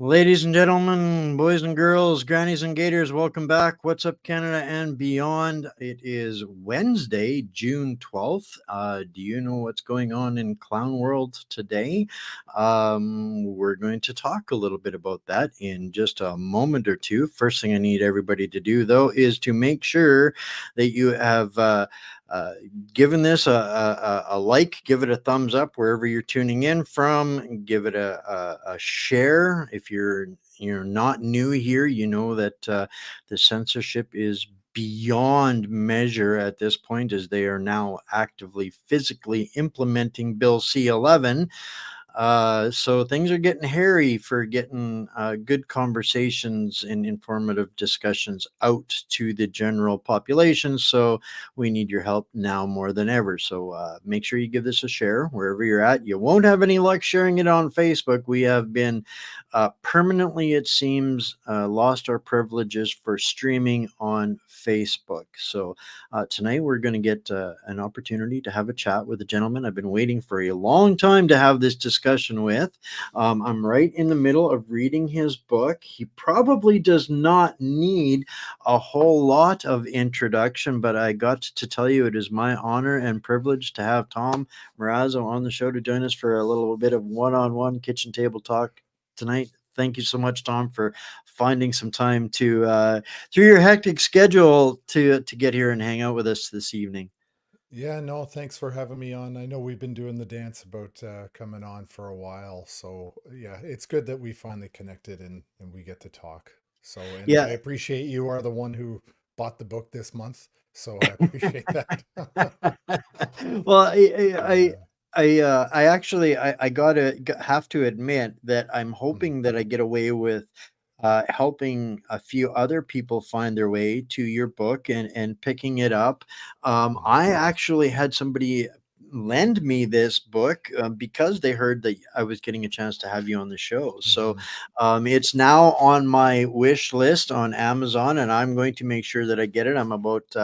Ladies and gentlemen, boys and girls, grannies and gators, welcome back. What's up, Canada and beyond? It is Wednesday, June 12th. Do you know what's going on in clown world today? We're going to talk a little bit about that in just a moment or two. First thing I need everybody to do, though, is to make sure that you have uh, given this a like, give it a thumbs up wherever you're tuning in from, give it a share. If you're not new here, you know that the censorship is beyond measure at this point, as they are now actively physically implementing Bill C-11. So things are getting hairy for getting good conversations and informative discussions out to the general population. So we need your help now more than ever. So make sure you give this a share wherever you're at. You won't have any luck sharing it on Facebook. We have been permanently, it seems, lost our privileges for streaming on Facebook. So tonight we're going to get an opportunity to have a chat with a gentleman I've been waiting for a long time to have this discussion with. I'm right in the middle of reading his book. He probably does not need a whole lot of introduction, but I got to tell you it is my honor and privilege to have Tom Marazzo on the show to join us for a little bit of one-on-one kitchen table talk tonight. Thank you so much, Tom, for finding some time to through your hectic schedule to get here and hang out with us this evening. Yeah, no, thanks for having me on. I know we've been doing the dance about coming on for a while. So, yeah, it's good that we finally connected and we get to talk. So, and I Yeah. appreciate you are the one who bought the book this month. So I appreciate that. Well, Yeah. I actually I gotta have to admit that I'm Mhm. hoping that I get away with helping a few other people find their way to your book and picking it up. Mhm. I actually had somebody lend me this book because they heard that I was getting a chance to have you on the show. So Mhm. it's now on my wish list on Amazon, and I'm going to make sure that I get it. I'm about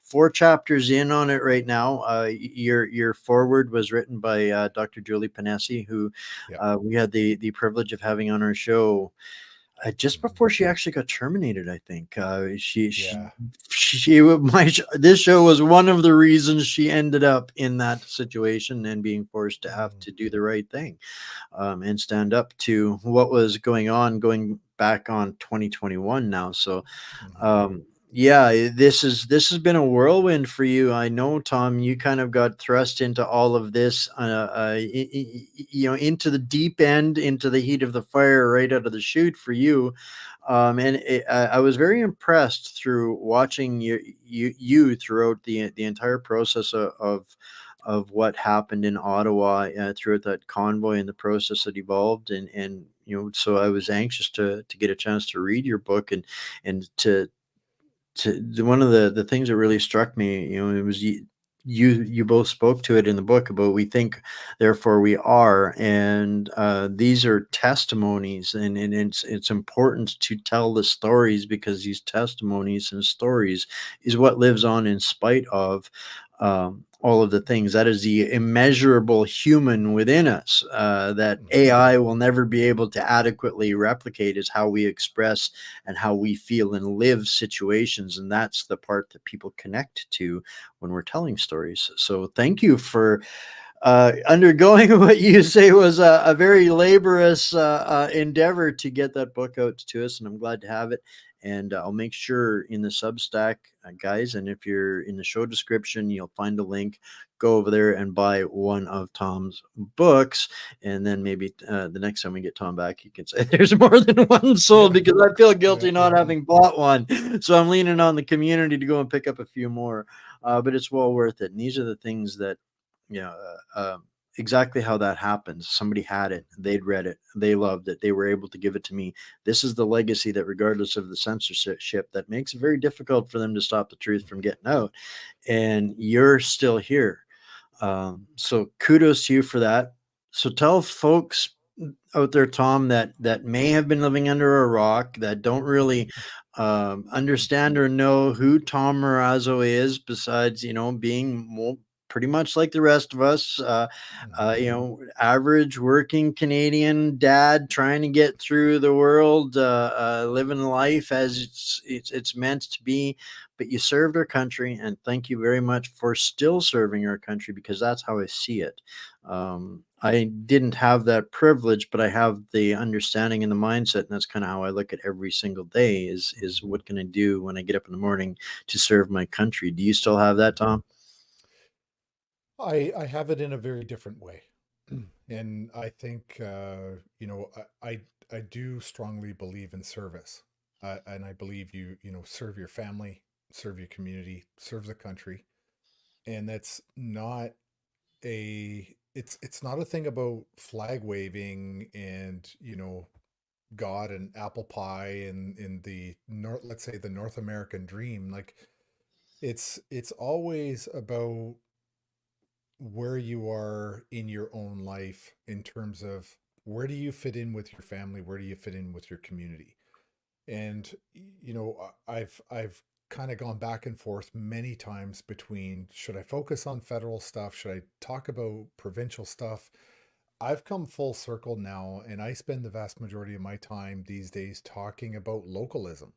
4 chapters in on it right now. Your foreword was written by Dr. Julie Panesi, who Yeah. we had the privilege of having on our show just Mhm. before she actually got terminated. I think Yeah. this show was one of the reasons she ended up in that situation and being forced to have Mhm. to do the right thing, and stand up to what was going on, going back on 2021 now. So Mhm. um, yeah, this has been a whirlwind for you. I know, Tom. You kind of got thrust into all of this, into the deep end, into the heat of the fire, right out of the chute for you. I was very impressed through watching you throughout the entire process of what happened in Ottawa throughout that convoy and the process that evolved, and so I was anxious to get a chance to read your book and one of the things that really struck me, it was you both spoke to it in the book about we think, therefore we are, and these are testimonies, and it's important to tell the stories because these testimonies and stories is what lives on in spite of all of the things. That is the immeasurable human within us that Mhm. AI will never be able to adequately replicate, is how we express and how we feel and live situations. And that's the part that people connect to when we're telling stories. So thank you for undergoing what you say was a very laborious endeavor to get that book out to us. And I'm glad to have it. And I'll make sure in the Substack, guys, and if you're in the show description, you'll find a link. Go over there and buy one of Tom's books. And then maybe the next time we get Tom back, you can say there's more than one sold, Yeah. because I feel Yeah. guilty not having bought one. So I'm leaning on the community to go and pick up a few more. But it's well worth it. And these are the things that, you know, exactly how that happens. Somebody had it, they'd read it, they loved it, they were able to give it to me. This is the legacy that, regardless of the censorship, that makes it very difficult for them to stop the truth from getting out. And you're still here. So kudos to you for that. So tell folks out there, Tom, that may have been living under a rock, that don't really understand or know who Tom Marazzo is, besides being pretty much like the rest of us. Mhm. Average working Canadian dad trying to get through the world, living life as it's meant to be. But you served our country, and thank you very much for still serving our country, because that's how I see it. I didn't have that privilege, but I have the understanding and the mindset, and that's kind of how I look at every single day. Is Mhm. what can I do when I get up in the morning to serve my country? Do you still have that, Tom? I have it in a very different way. And I think, I do strongly believe in service. And I believe serve your family, serve your community, serve the country. And that's not it's not a thing about flag waving and, God and apple pie and in the North, let's say the North American dream. Like it's always about where you are in your own life in terms of where do you fit in with your family, where do you fit in with your community. And I've kind of gone back and forth many times between, should I focus on federal stuff, should I talk about provincial stuff. I've come full circle now, and I spend the vast majority of my time these days talking about localism.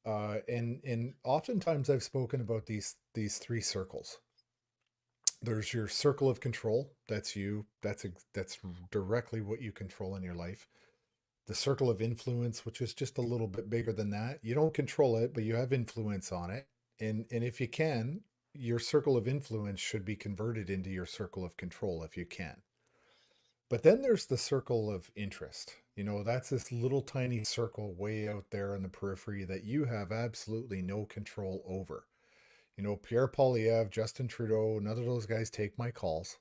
And oftentimes I've spoken about these three circles. There's your circle of control. That's you. That's directly what you control in your life. The circle of influence, which is just a little bit bigger than that. You don't control it, but you have influence on it. And if you can, your circle of influence should be converted into your circle of control if you can. But then there's the circle of interest. That's this little tiny circle way out there in the periphery that you have absolutely no control over. Pierre Poilievre, Justin Trudeau, none of those guys take my calls.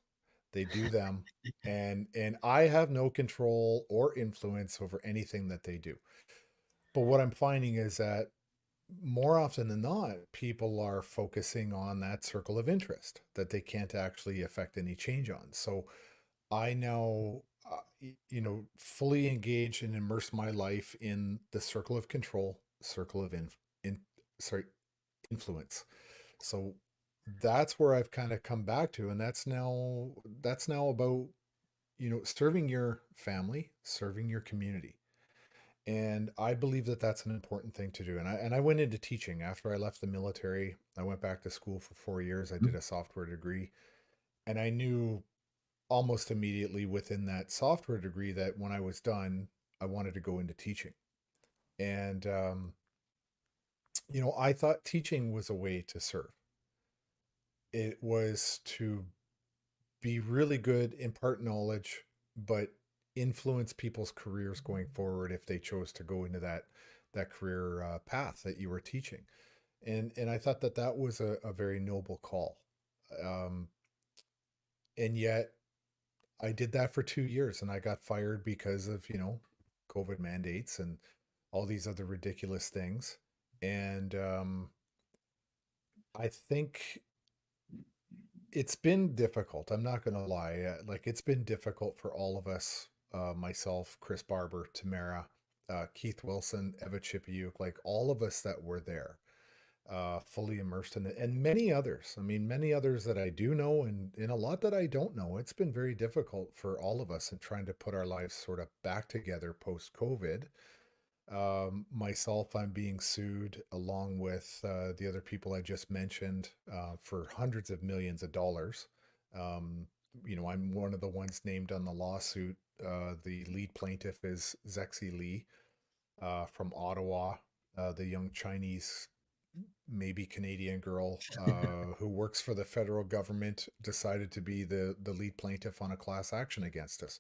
They do them. And I have no control or influence over anything that they do. But what I'm finding is that more often than not, people are focusing on that circle of interest that they can't actually affect any change on. So I now, fully engage and immerse my life in the circle of control, circle of in sorry, influence. So that's where I've kind of come back to, and that's now about, serving your family, serving your community. And I believe that that's an important thing to do. And I went into teaching after I left the military. I went back to school for 4 years. I did a software degree, and I knew almost immediately within that software degree that when I was done, I wanted to go into teaching. And I thought teaching was a way to serve. It was to be really good, impart knowledge, but influence people's careers going forward if they chose to go into that career path that you were teaching. And I thought that that was a very noble call. Um, and yet I did that for 2 years, and I got fired because of COVID mandates and all these other ridiculous things. And I think it's been difficult. I'm not going to lie. Like it's been difficult for all of us, myself, Chris Barber, Tamara, Keith Wilson, Eva Chipiuk, like all of us that were there, fully immersed in it, and many others. I mean, many others that I do know, and a lot that I don't know. It's been very difficult for all of us in trying to put our lives sort of back together post COVID. Myself, I'm being sued along with the other people I just mentioned for hundreds of millions of dollars. Um, I'm one of the ones named on the lawsuit. The lead plaintiff is Zexi Li from Ottawa, the young Chinese, maybe Canadian girl who works for the federal government, decided to be the lead plaintiff on a class action against us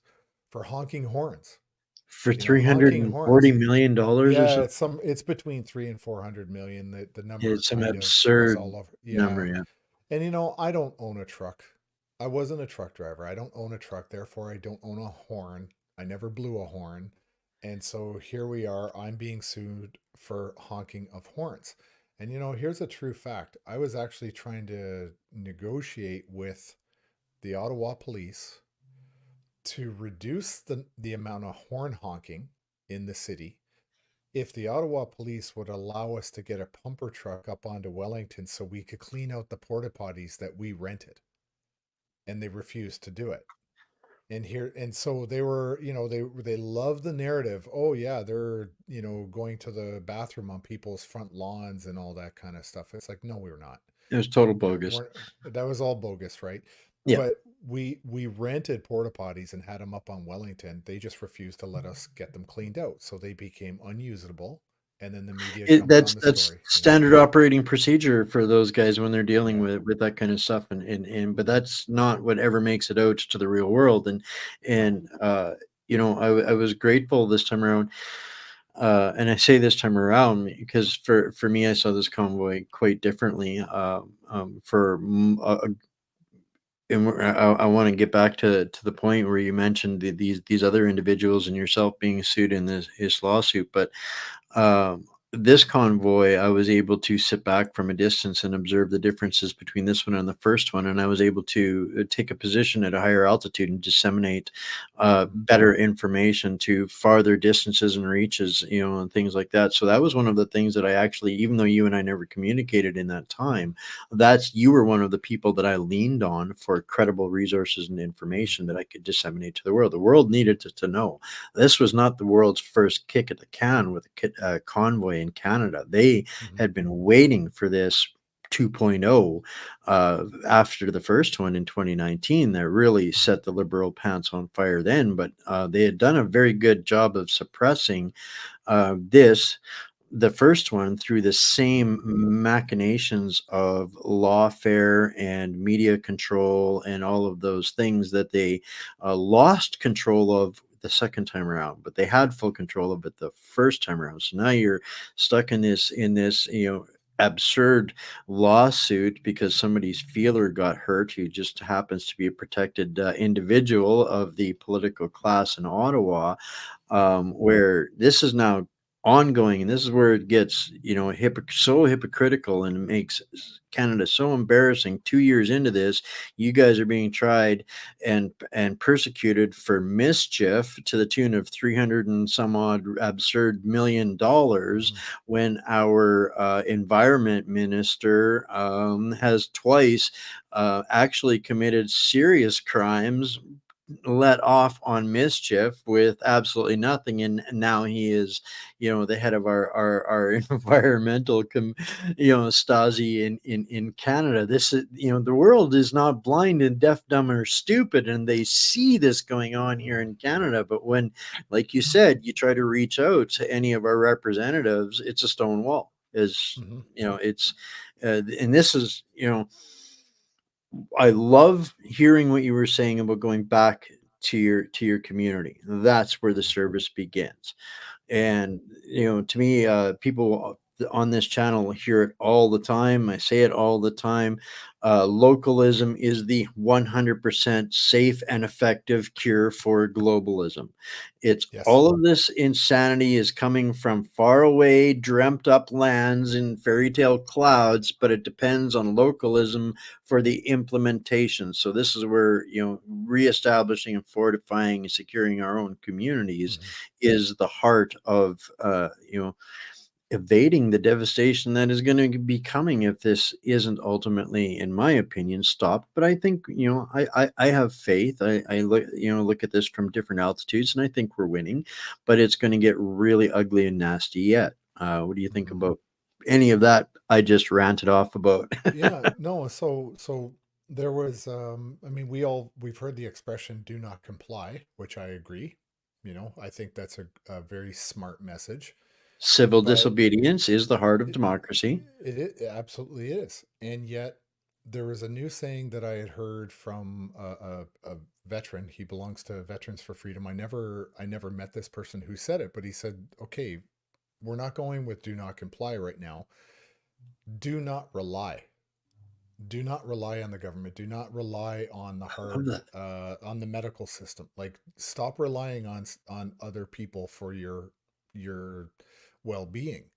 for honking horns. For three hundred Honking and forty horns. million dollars or Yeah, something? it's between 300 and 400 million. The number It's an kind of is absurd all over. number, Yeah. yeah. And I don't own a truck. I wasn't a truck driver. I don't own a truck, therefore I don't own a horn. I never blew a horn. And so here we are. I'm being sued for honking of horns. And here's a true fact. I was actually trying to negotiate with the Ottawa police to reduce the amount of horn honking in the city if the Ottawa police would allow us to get a pumper truck up onto Wellington so we could clean out the porta potties that we rented. and they refused to do it. And so they were, they love the narrative. Oh yeah, they're, going to the bathroom on people's front lawns and all that kind of stuff. It's like, no, we're not. It was total bogus. We're, that was all bogus, right? Yeah. But we rented porta potties and had them up on Wellington. They just refused to let us get them cleaned out, so they became unusable. And then the media jumped on the That's story. standard operating procedure for those guys when they're dealing Yeah. with that kind of stuff, and but that's not what ever makes it out to the real world. No. And I was grateful this time around. And I say this time around because for me, I saw this convoy quite differently. I want to get back to the point where you mentioned these other individuals and yourself being sued in this lawsuit, but um, this convoy, I was able to sit back from a distance and observe the differences between this one and the first one, and I was able to take a position at a higher altitude and disseminate Hmm. better information to farther distances and reaches, and things like that. So that was one of the things that I actually, even though you and I never communicated in that Hmm. time, you were one of the people that I leaned on for credible resources and information that I could disseminate to the world. The world needed to know. This was not the world's first kick at the can with a convoy in Canada. They Hmm. had been waiting for this 2.0 after the first one in 2019 that really Hmm. set the liberal pants on fire then. But they had done a very good job of suppressing the first one through the Hmm. same machinations of lawfare and media control and all of those things that they lost control of the second time around, but they had full control of it the first time around. So now you're stuck in this absurd lawsuit because somebody's feeler got hurt who just happens to be a protected individual of the political class in Ottawa, where this is now ongoing, and this is where it gets so hypocritical and makes Canada so embarrassing. 2 years into this, you guys are being tried and persecuted for mischief to the tune of 300 and some odd absurd $1 million, Hmm. when our environment minister has twice actually committed serious crimes, let off on mischief with absolutely nothing, and now he is the head of our environmental Stasi in Canada. This is, the world is not blind and deaf, dumb, or stupid, and they see this going on here in Canada. But when, like you said, you try to reach out to any of our representatives, it's a stone wall. Is Hmm. it's and this is I love hearing what you were saying about going back to your community. That's where the Hmm. service begins. Yeah. And to me, people on this channel hear it all the time. I say it all the time. Localism is the 100% safe and effective cure for globalism. It's Yes. all of this insanity is coming from far away, dreamt up lands in fairy tale clouds, but it depends on localism for the implementation. So this is where reestablishing and fortifying and securing our own communities Hmm. is the heart of evading the devastation that is going to be coming if this isn't ultimately, in my opinion, stopped. But I think I have faith. I look at this from different altitudes, and I think we're winning, but it's going to get really ugly and nasty yet. What do you think Hmm. about any of that I just ranted off about? Yeah, no, so there was I mean we've heard the expression do not comply, which I agree. I think that's a very smart message. Civil But disobedience is the heart of it, democracy. it absolutely is. And yet there was a new saying that I had heard from a veteran. He belongs to Veterans for Freedom. I never met this person who said it, but he said, "Okay, we're not going with do not comply right now. Do not rely. Do not rely on the government. Do not rely on the Love hard that. on the medical system. Like stop relying on other people for your well-being.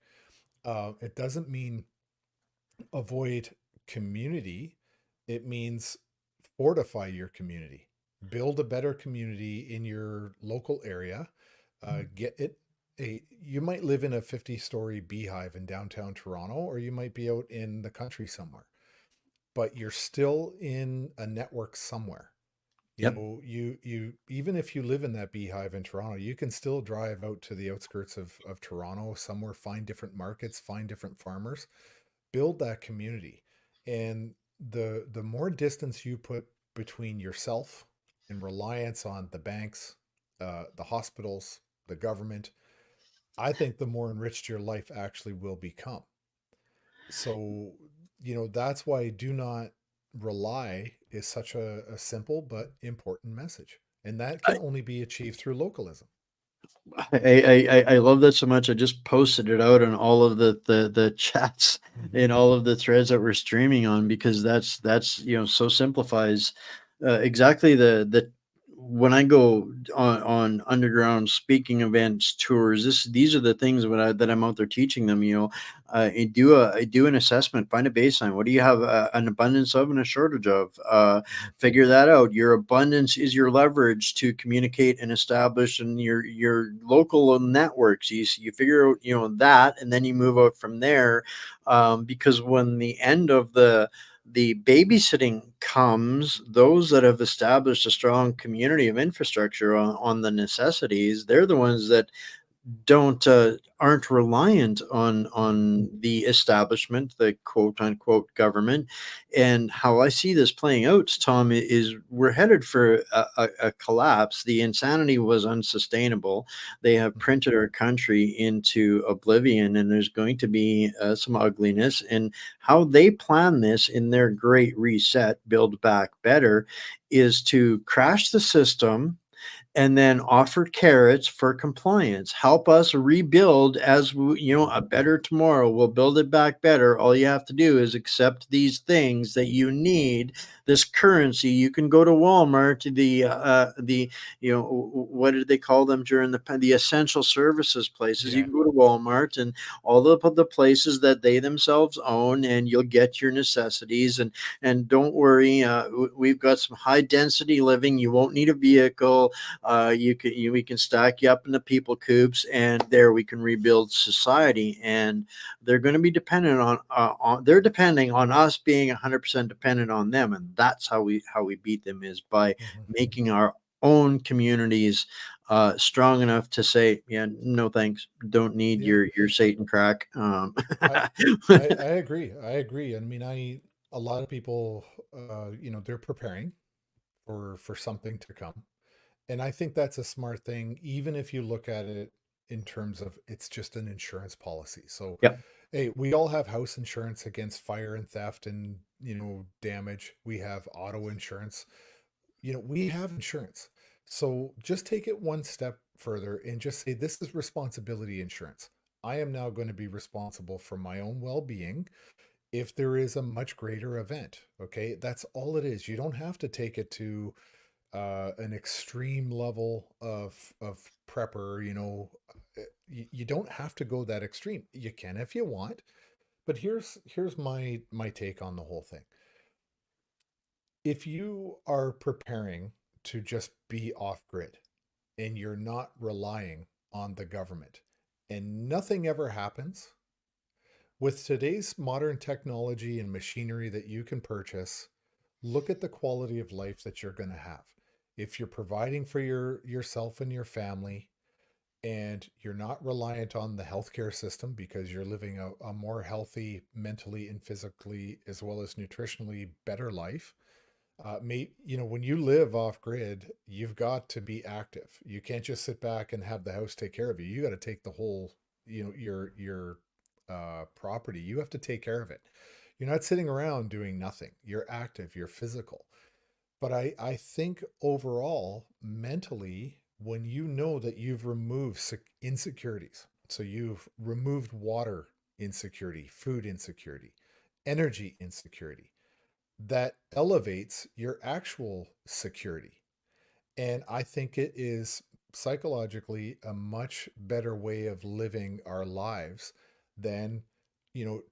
It doesn't mean avoid community. It means fortify your community. Build a better community in your local area. Get it you might live in a 50-story beehive in downtown Toronto, or you might be out in the country somewhere. but you're still in a network somewhere. Yep. You even if you live in that beehive in Toronto, you can still drive out to the outskirts of Toronto somewhere, find different markets, find different farmers, build that community. And the more distance you put between yourself and reliance on the banks, the hospitals, the government, I think the more enriched your life actually will become. So, that's why do not rely is such a simple but important message. And that can only be achieved through localism. I love that so much. I just posted it out on all of the chats in all of the threads that we're streaming on, because that's so simplifies exactly the when I go on underground speaking events, tours. These are the things that I'm out there teaching them. I do an assessment, find a baseline. What do you have an abundance of and a shortage of? Mhm. Figure that out. Your abundance is your leverage to communicate and establish in your local networks. You figure out that, and then you move out from there. Because when the end of the babysitting comes, those that have established a strong community of infrastructure on the necessities, they're the ones that don't aren't reliant on the establishment, the quote unquote government. And how I see this playing out, Tom, is we're headed for a collapse. The insanity was unsustainable. They have Mhm. printed our country into oblivion, and there's going to be some ugliness. And how they plan this in their great reset, build back better, is to crash the system and then offer carrots for compliance. Help us rebuild as we, a better tomorrow. We'll build it back better. All you have to do is accept these things that you need. This currency, you can go to Walmart, the what did they call them during the essential services places? You Yeah. can go to Walmart and all the places that they themselves own, and you'll get your necessities. And don't worry, we've got some high density living. You won't need a vehicle. We can stack you up in the people coops, and there we can rebuild society. And they're going to be dependent on they're depending on us being 100% dependent on them, and that's how we beat them, is by Mhm. making our own communities strong enough to say, yeah, no thanks, don't need Yeah. your Satan crack. I, I agree. I agree. I mean, a lot of people, they're preparing for something to come. And I think that's a smart thing, even if you look at it in terms of it's just an insurance policy. So, Yep. hey, we all have house insurance against fire and theft and, damage. We have auto insurance. We have insurance. So just take it one step further and just say, this is responsibility insurance. I am now going to be responsible for my own well being if there is a much greater event. Okay. That's all it is. You don't have to take it to an extreme level of prepper. You don't have to go that extreme. You can if you want, but here's my take on the whole thing. If you are preparing to just be off grid and you're not relying on the government and nothing ever happens, with today's modern technology and machinery that you can purchase, look at the quality of life that you're going to have. If you're providing for yourself and your family, and you're not reliant on the healthcare system because you're living a more healthy mentally and physically as well as nutritionally better life. When you live off grid, you've got to be active. You can't just sit back and have the house take care of you. You got to take the whole, your property. You have to take care of it. You're not sitting around doing nothing. You're active. You're physical. But I think overall, mentally, when you know that you've removed insecurities, so you've removed water insecurity, food insecurity, energy insecurity, that elevates your actual security. And I think it is psychologically a much better way of living our lives than,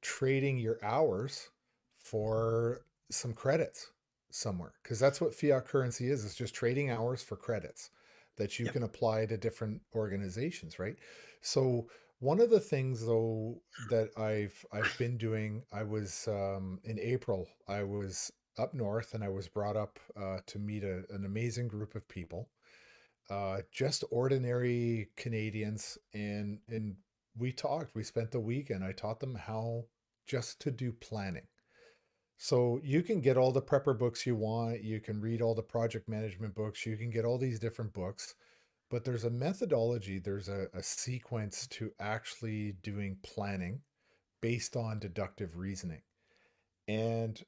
trading your hours for some credits somewhere. Because that's what fiat currency is. It's just trading hours for credits that you Yep. can apply to different organizations, right? So One of the things though that I've been doing, I was in April, I was up north and I was brought up to meet an amazing group of people, just ordinary Canadians, and we talked. We spent the week, and I taught them how just to do planning. So you can get all the prepper books you want, you can read all the project management books, you can get all these different books, but there's a methodology, there's a sequence to actually doing planning based on deductive reasoning. And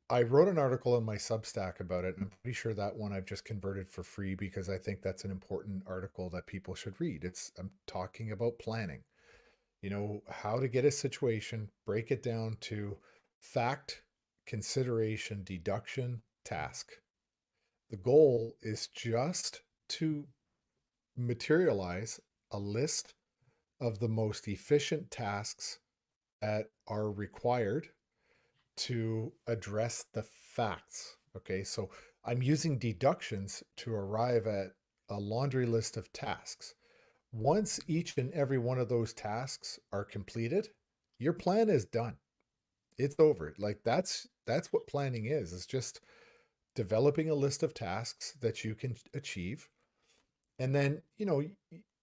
I wrote an article in my Substack about it, and I'm pretty sure that one I've just converted for free because I think that's an important article that people should read. I'm talking about planning, how to get a situation, break it down to fact, consideration, deduction, task. The goal is just to materialize a list of the most efficient tasks that are required to address the facts. Okay, so I'm using deductions to arrive at a laundry list of tasks. Once each and every one of those tasks are completed, your plan is done. It's over. Like that's what planning is. It's just developing a list of tasks that you can achieve. And then,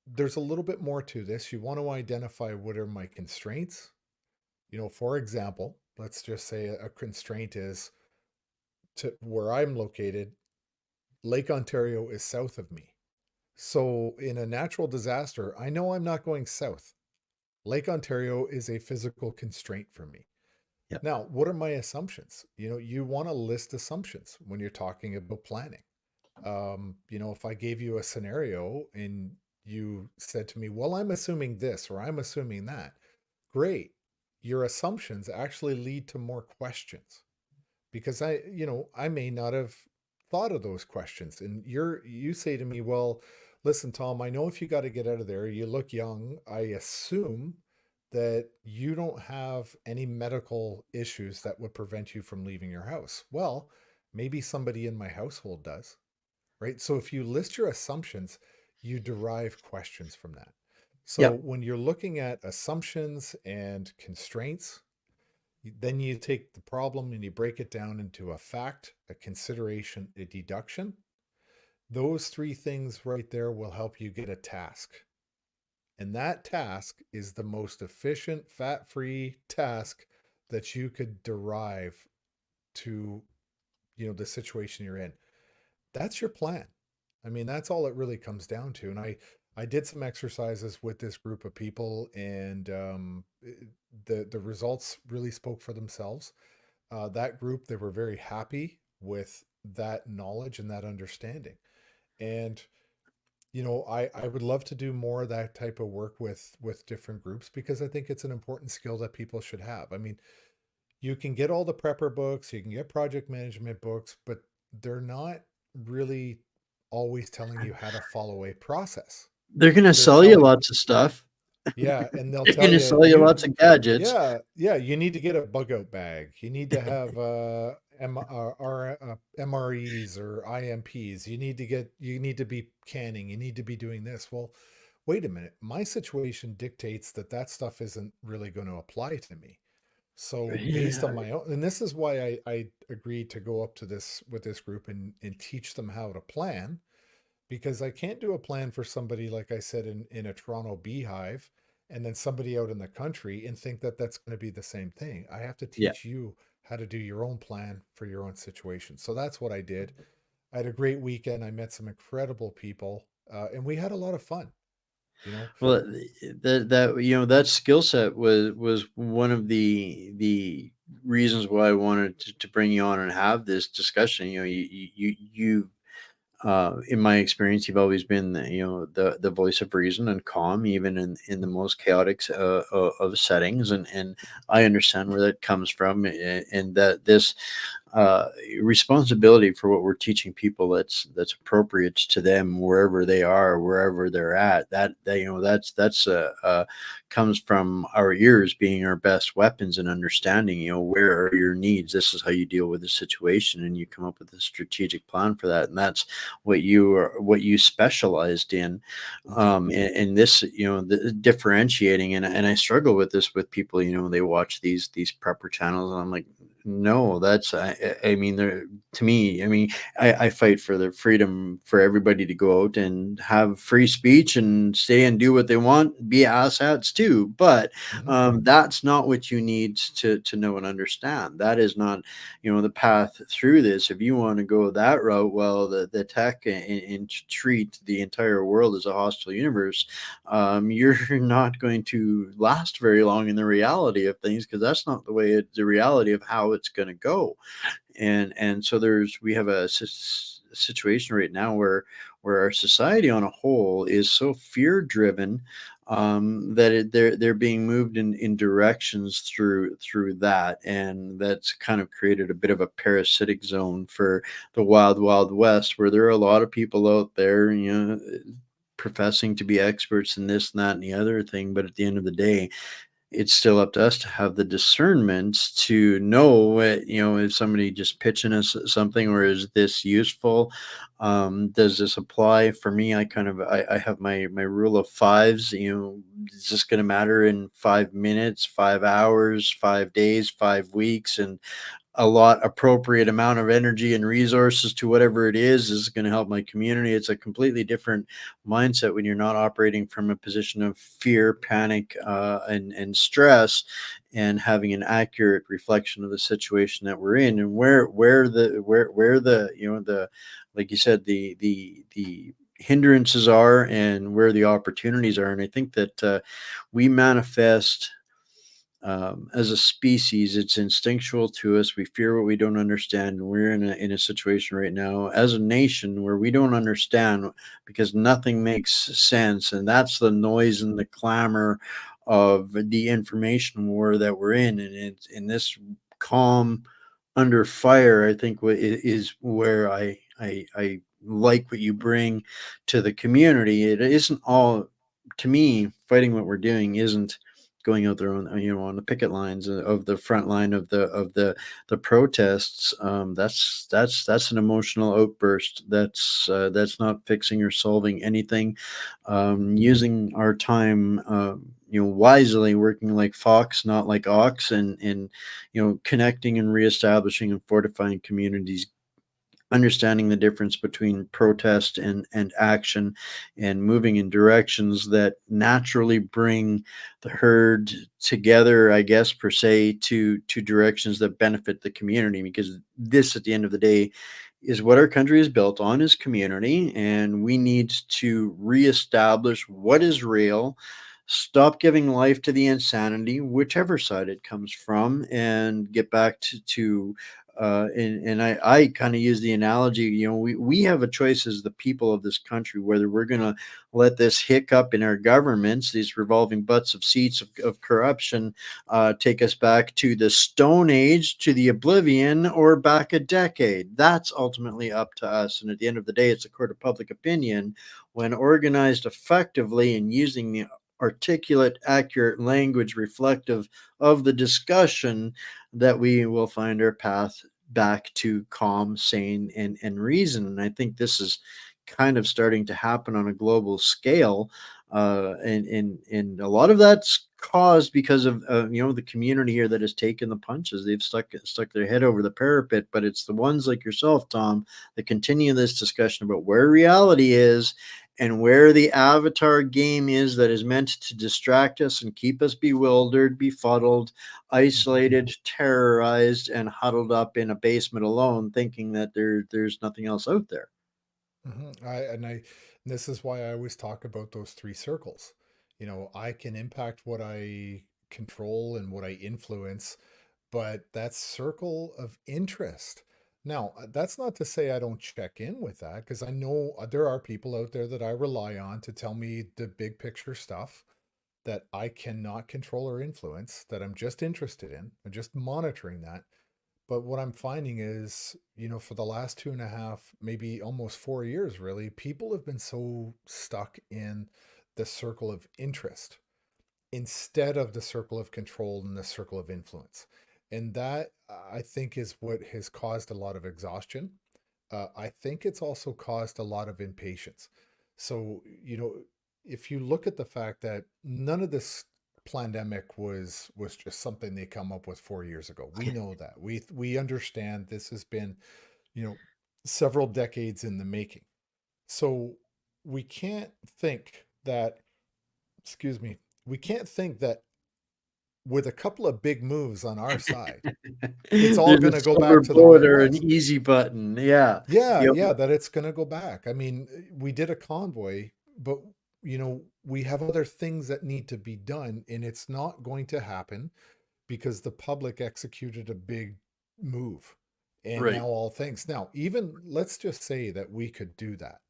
there's a little bit more to this. You want to identify what are my constraints. For example, let's just say a constraint is to where I'm located, Lake Ontario is south of me. So in a natural disaster, I know I'm not going south. Lake Ontario is a physical constraint for me. Yeah. Now, what are my assumptions? You want to list assumptions when you're talking about planning. If I gave you a scenario and you said to me, well, I'm assuming this or I'm assuming that, great. Your assumptions actually lead to more questions because I may not have thought of those questions. And you say to me, well, listen, Tom, I know if you got to get out of there, you look young. I assume that you don't have any medical issues that would prevent you from leaving your house. Well, maybe somebody in my household does, right? So if you list your assumptions, you derive questions from that. So Yeah. when you're looking at assumptions and constraints, then you take the problem and you break it down into a fact, a consideration, a deduction. Those three things right there will help you get a task. And that task is the most efficient, fat free task that you could derive to, the situation you're in. That's your plan. I mean, that's all it really comes down to. And I did some exercises with this group of people, and the results really spoke for themselves. That group, they were very happy with that knowledge and that understanding. And I would love to do more of that type of work with different groups because I think it's an important skill that people should have. I mean, you can get all the prepper books, you can get project management books, but they're not really always telling you how to follow a process. They're going to They're sell you telling, lots of stuff. yeah, and they'll They're tell going to you sell you lots of gadgets. yeah, you need to get a bug out bag. You need to have MREs or IMPs. You need to be canning. You need to be doing this. Well, wait a minute. My situation dictates that that stuff isn't really going to apply to me. So based on Yeah. my own, and this is why I agreed to go up to this with this group and teach them how to plan, because I can't do a plan for somebody, like I said, in a Toronto beehive, and then somebody out in the country and think that that's going to be the same thing. I have to Yeah. teach you how to do your own plan for your own situation. So that's what I did. I had a great weekend. I met some incredible people, and we had a lot of fun. You know, Well, that skill set was one of the reasons why I wanted to bring you on and have this discussion. In my experience, you've always been the voice of reason and calm, even in the most chaotic of settings, and I understand where that comes from, and that this uh, responsibility for what we're teaching people that's appropriate to them wherever they are, wherever they're at. That's comes from our ears being our best weapons and understanding. Where are your needs? This is how you deal with the situation, and you come up with a strategic plan for that. And that's what you specialized in. Mhm. And this, the differentiating, and I struggle with this with people. They watch these prepper channels, and I'm like, no, I mean, to me, I mean, I fight for the freedom for everybody to go out and have free speech and say and do what they want, be asshats too. But Mhm. that's not what you need to know and understand. That is not, the path through this. If you want to go that route, well, the tech and treat the entire world as a hostile universe, you're not going to last very long in the reality of things, because that's not the reality of how it's going to go. And so we have a situation right now where our society on a whole is so fear driven, that they're being moved in directions through that, and that's kind of created a bit of a parasitic zone for the wild west, where there are a lot of people out there, professing to be experts in this and that and the other thing. But at the end of the day, it's still up to us to have the discernment to know if somebody just pitching us something, or is this useful? Does this apply for me? I have my rule of fives. Is this going to matter in 5 minutes, 5 hours, 5 days, 5 weeks, and a lot appropriate amount of energy and resources to whatever it is going to help my community? It's a completely different mindset when you're not operating from a position of fear, panic, and stress, and having an accurate reflection of the situation that we're in, and where the the, like you said, the hindrances are, and where the opportunities are. And I think that we manifest, as a species, it's instinctual to us. We fear what we don't understand. And we're in a situation right now as a nation where we don't understand, because nothing makes sense. And that's the noise and the clamor of the information war that we're in. And it's in this calm under fire, I think, is where I like what you bring to the community. It isn't all, to me, fighting what we're doing isn't going out there on the picket lines of the front line of the protests. That's an emotional outburst. That's not fixing or solving anything. Using our time, wisely, working like fox, not like ox, and connecting and reestablishing and fortifying communities, understanding the difference between protest and action, and moving in directions that naturally bring the herd together, I guess, per se, to directions that benefit the community. Because this, at the end of the day, is what our country is built on, is community. And we need to reestablish what is real, stop giving life to the insanity, whichever side it comes from, and get back and I kind of use the analogy, we have a choice as the people of this country, whether we're going to let this hiccup in our governments, these revolving butts of seats of corruption, take us back to the Stone Age, to the oblivion, or back a decade. That's ultimately up to us. And at the end of the day, it's a court of public opinion, when organized effectively and using the articulate, accurate language reflective of the discussion, that we will find our path back to calm, sane, and reason. And I think this is kind of starting to happen on a global scale, and a lot of that's caused because of the community here that has taken the punches. They've stuck their head over the parapet. But it's the ones like yourself, Tom, that continue this discussion about where reality is, and where the avatar game is that is meant to distract us and keep us bewildered, befuddled, Mhm. isolated, terrorized, and huddled up in a basement alone, thinking that there's nothing else out there. Mhm. And this is why I always talk about those three circles. I can impact what I control and what I influence, but that circle of interest. Now, that's not to say I don't check in with that, because I know there are people out there that I rely on to tell me the big picture stuff that I cannot control or influence, that I'm just interested in. I'm just monitoring that. But what I'm finding is, for the last 2.5, maybe almost 4 years, really, people have been so stuck in the circle of interest instead of the circle of control and the circle of influence. And that, I think, is what has caused a lot of exhaustion. I think it's also caused a lot of impatience. So, if you look at the fact that none of this pandemic was just something they come up with 4 years ago. We know that. We understand this has been, you know, several decades in the making. So we can't think that, excuse me, we can't think that with a couple of big moves on our side, it's all There's going a to go silver back to the way bullet it or an was. easy button. Yeah. Yeah, Yep. yeah, that it's going to go back. I mean, we did a convoy, but we have other things that need to be done, and it's not going to happen because the public executed a big move. And Right. now all things. Now, even let's just say that we could do that.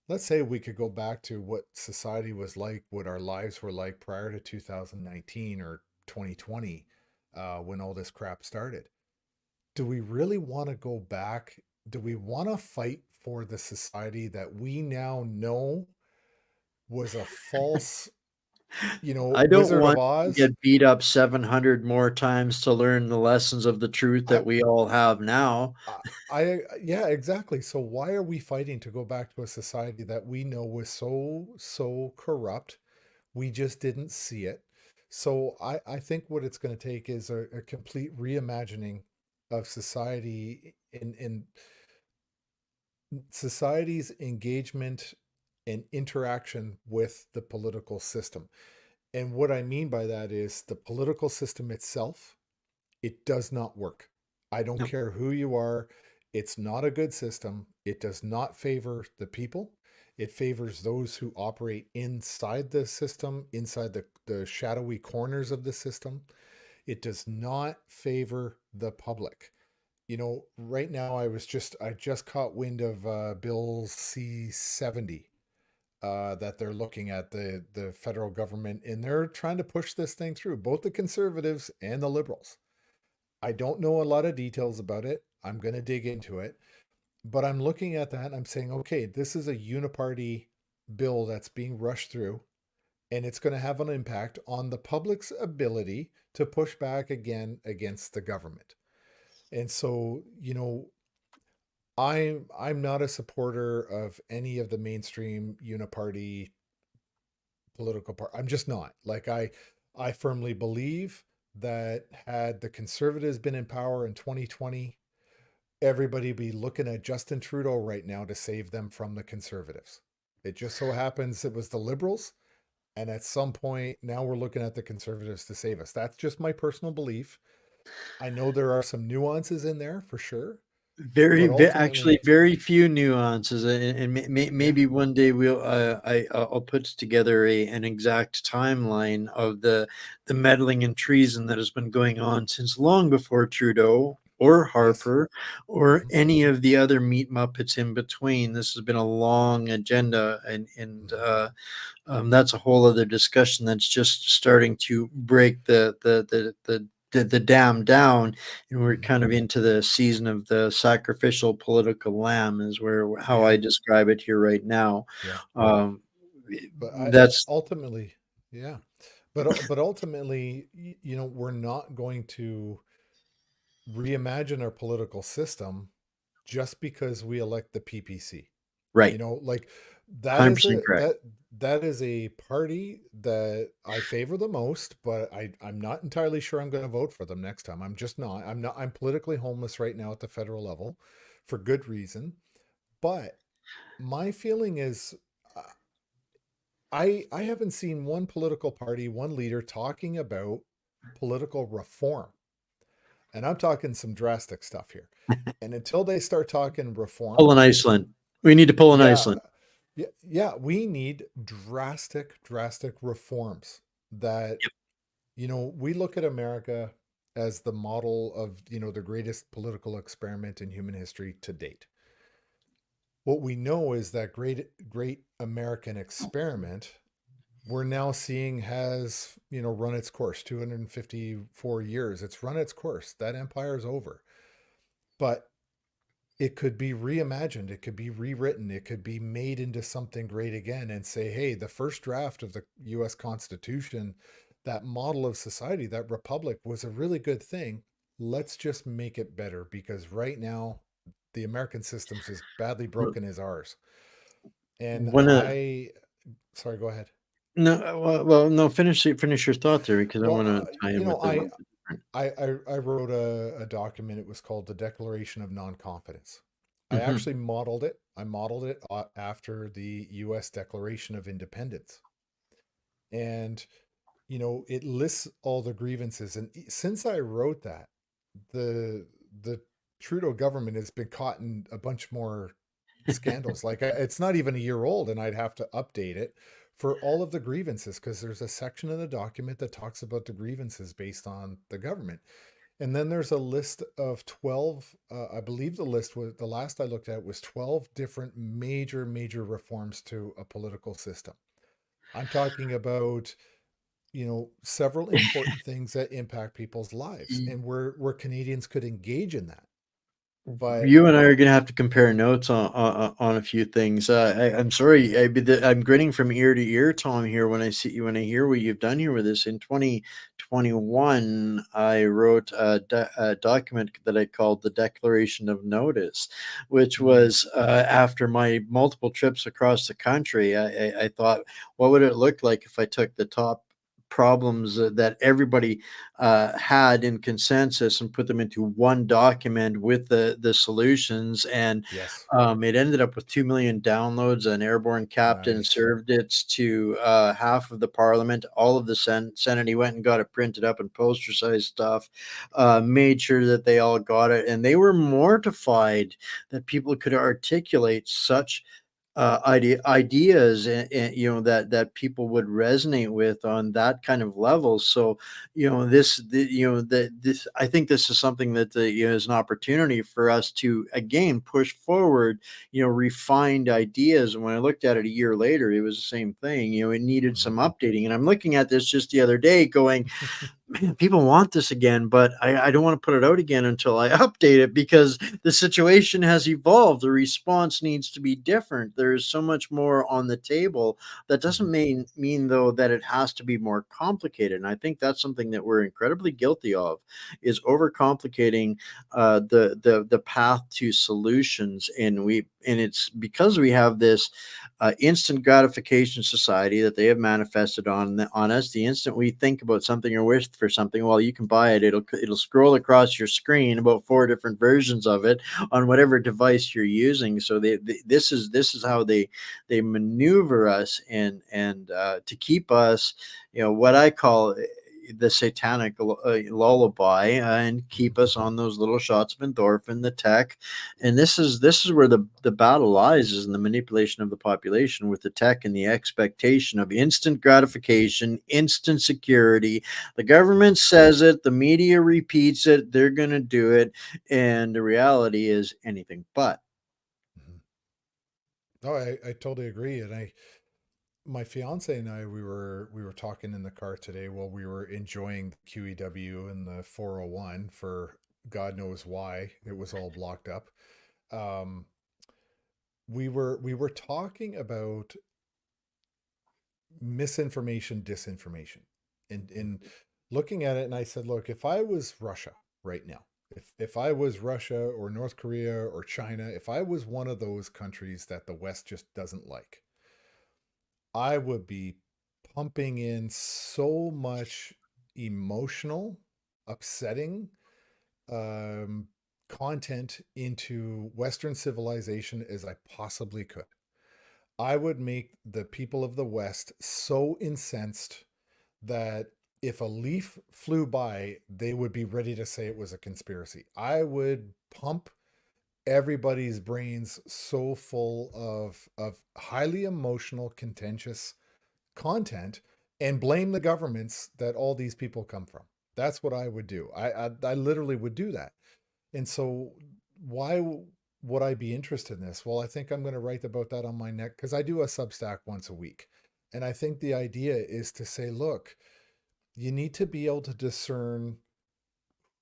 Let's say we could go back to what society was like, what our lives were like prior to 2019 or 2020, when all this crap started. Do we really want to go back? Do we want to fight for the society that we now know was a false, I don't Wizard of want to Oz? get beat up 700 more times to learn the lessons of the truth I, that we all have now. yeah, exactly. So why are we fighting to go back to a society that we know was so corrupt? We just didn't see it. So I think what it's going to take is a complete reimagining of society in society's engagement and interaction with the political system. And what I mean by that is the political system itself, it does not work. I don't Yep. care who you are. It's not a good system. It does not favor the people. It favors those who operate inside the system, inside the shadowy corners of the system. It does not favor the public. Right now I just caught wind of Bill C-70, that they're looking at the federal government, and they're trying to push this thing through, both the conservatives and the liberals. I don't know a lot of details about it. I'm going to dig into it, but I'm looking at that and I'm saying, okay, this is a uniparty bill that's being rushed through, and it's going to have an impact on the public's ability to push back again against the government. And so, I'm not a supporter of any of the mainstream uniparty political part. I'm just not. Like I firmly believe that had the conservatives been in power in 2020, everybody be looking at Justin Trudeau right now to save them from the conservatives. It just so happens it was the liberals, and at some point now we're looking at the conservatives to save us. That's just my personal belief. I know there are some nuances in there for sure, but Actually, ultimately, very few nuances, and yeah. maybe one day I'll put together an exact timeline of the meddling and treason that has been going on since long before Trudeau or Yes. Harper or Hmm. any of the other meat muppets in between. This has been a long agenda, and Hmm. that's a whole other discussion that's just starting to break the dam down, and we're Hmm. kind of into the season of the sacrificial political lamb is where how Yeah. I describe it here right now. Yeah. um, But I that's ultimately, yeah. But ultimately, we're not going to reimagine our political system just because we elect the PPC. right. Like that is 100% a correct. that is a party that I favor the most, but I'm not entirely sure I'm going to vote for them next time. I'm just not. I'm politically homeless right now at the federal level for good reason. But my feeling is, uh, I haven't seen one political party, one leader talking about political reform. And I'm talking some drastic stuff here. And until they start talking Pull reform, an Iceland. We need to pull an yeah, Iceland. yeah, yeah, we need drastic reforms that, we look at America as the model of, the greatest political experiment in human history to date. What we know is that great American experiment we're now seeing has, run its course. 254 years, it's run its course. That empire is over. but it could be reimagined, it could be rewritten, it could be made into something great again and say, hey, the first draft of the US Constitution, that model of society, that republic was a really good thing. Let's just make it better because right now the American system's as badly broken as ours. And One of sorry, go ahead. no, no. Finish your thought there because I Well, want to tie in with a little bit different. I wrote a document. It was called the Declaration of Non-Confidence. I Hmm. actually modeled it. I modeled it after the U.S. Declaration of Independence, and it lists all the grievances. And since I wrote that, the Trudeau government has been caught in a bunch more scandals. Like it's not even a year old, and I'd have to update it for all of the grievances because there's a section in the document that talks about the grievances based on the government. And then there's a list of 12, I believe the list was, the last I looked at was 12 different major reforms to a political system. I'm talking about, several important things that impact people's lives and where Canadians could engage in that. But You and I are gonna have to compare notes on a few things. I'm sorry, I'm grinning from ear to ear, Tom. Here, when I hear what you've done here with this in 2021, I wrote a document that I called the Declaration of Notice, which mm, was after my multiple trips across the country. I thought, what would it look like if I took the top problems that everybody had in consensus and put them into one document with the solutions. And yes, it ended up with 2 million downloads. An airborne captain nice. served it to half of the parliament, all of the Senate. He went and got it printed up and poster size stuff, made sure that they all got it. And they were mortified that people could articulate such ideas and that people would resonate with on that kind of level. So this I think this is something that is an opportunity for us to again push forward refined ideas. And when I looked at it a year later, it was the same thing. It needed Mhm. some updating. And I'm looking at this just the other day going, man, people want this again, but I don't want to put it out again until I update it because the situation has evolved. The response needs to be different. There's so much more on the table. That doesn't Mhm. mean though that it has to be more complicated. And I think that's something that we're incredibly guilty of, is overcomplicating the path to solutions. And it's because we have this instant gratification society that they have manifested on us. The instant we think about something or wish for something, well, you can buy it. It'll scroll across your screen about four different versions of it on whatever device you're using. So this is how they maneuver us and to keep us, what I call the satanic lullaby, and keep us on those little shots of endorphin, the tech. And this is where the battle lies, is in the manipulation of the population with the tech and the expectation of instant gratification, instant security. The government says it, the media repeats it, they're going to do it, and the reality is anything but. Mhm. No, I totally agree. And my fiance and I, we were talking in the car today while we were enjoying the QEW and the 401 for God knows why it was all blocked up. Um, we were talking about misinformation, disinformation, and looking at it. And I said, look, if I was Russia right now, if I was Russia or North Korea or China, if I was one of those countries that the West just doesn't like, I would be pumping in so much emotional, upsetting um, content into Western civilization as I possibly could. I would make the people of the West so incensed that if a leaf flew by, they would be ready to say it was a conspiracy. I would pump everybody's brains so full of highly emotional, contentious content and blame the governments that all these people come from. That's what I would do. I literally would do that. And so why would I be interested in this? Well, I think I'm going to write about that on my neck because I do a Substack once a week. And I think the idea is to say, look, you need to be able to discern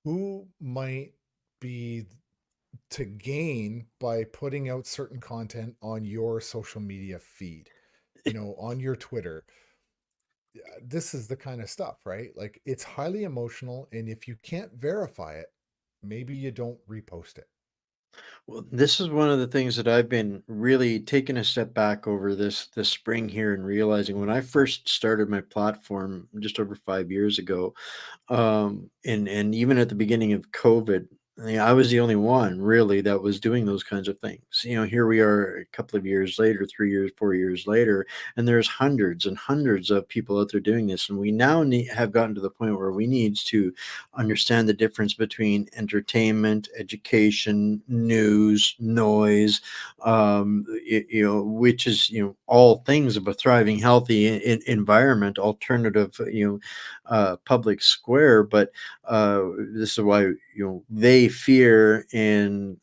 who might be to gain by putting out certain content on your social media feed, on your Twitter. This is the kind of stuff, right? Like, it's highly emotional, and if you can't verify it, maybe you don't repost it. Well, this is one of the things that I've been really taking a step back over this spring here and realizing when I first started my platform just over 5 years ago, and even at the beginning of COVID, I was the only one really that was doing those kinds of things. Here we are a couple of years later, 3 years, 4 years later, and there's hundreds and hundreds of people out there doing this. And we now have gotten to the point where we need to understand the difference between entertainment, education, news, noise, which is all things of a thriving, healthy environment, alternative, public square. But this is why they fear in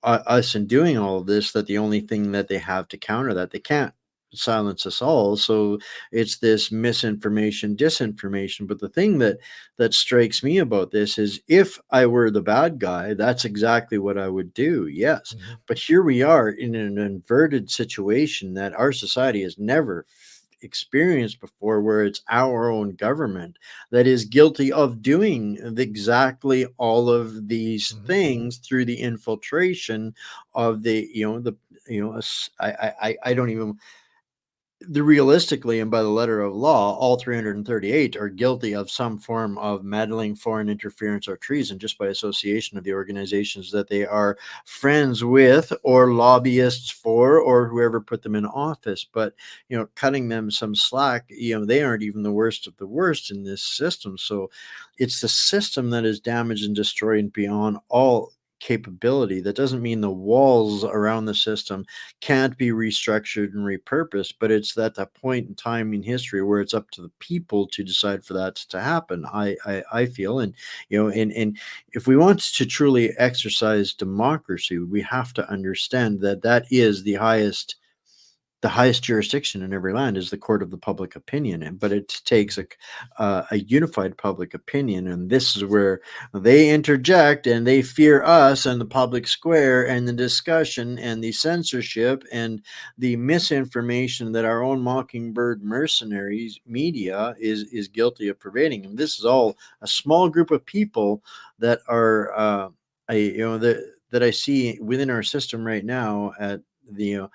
us in doing all of this, that the only thing that they have to counter that, they can't silence us all. So it's this misinformation, disinformation. But the thing that strikes me about this is, if I were the bad guy, that's exactly what I would do. Yes, Hmm. but here we are in an inverted situation that our society has never experienced before, where it's our own government that is guilty of doing exactly all of these Hmm. things through the infiltration of I don't even, the realistically and by the letter of law, all 338 are guilty of some form of meddling, foreign interference, or treason, just by association of the organizations that they are friends with or lobbyists for, or whoever put them in office. But cutting them some slack, they aren't even the worst of the worst in this system. So it's the system that is damaged and destroyed beyond all capability. That doesn't mean the walls around the system can't be restructured and repurposed, but it's at that point in time in history where it's up to the people to decide for that to happen. I feel, and and if we want to truly exercise democracy, we have to understand that that is the highest jurisdiction in every land is the court of the public opinion. But it takes a unified public opinion, and this is where they interject and they fear us and the public square and the discussion and the censorship and the misinformation that our own mockingbird mercenaries media is guilty of pervading. And this is all a small group of people that are that I see within our system right now at the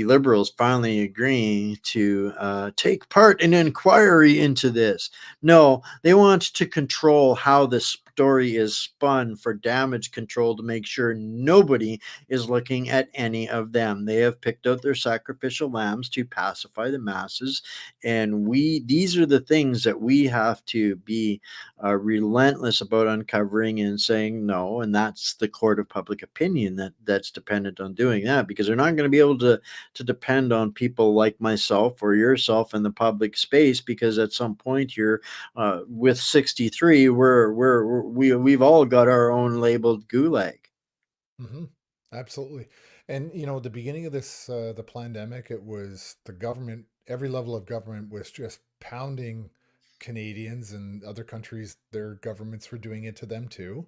liberals finally agreeing to take part in an inquiry into this. No, they want to control how the story is spun for damage control, to make sure nobody is looking at any of them. They have picked out their sacrificial lambs to pacify the masses, and these are the things that we have to be relentless about uncovering and saying no. And that's the court of public opinion that's dependent on doing that, because they're not going to be able to depend on people like myself or yourself in the public space, because at some point here, with 63, we've all got our own labeled gulag. Hmm. Absolutely. And the beginning of the pandemic, it was the government, every level of government was just pounding Canadians and other countries, their governments were doing it to them too,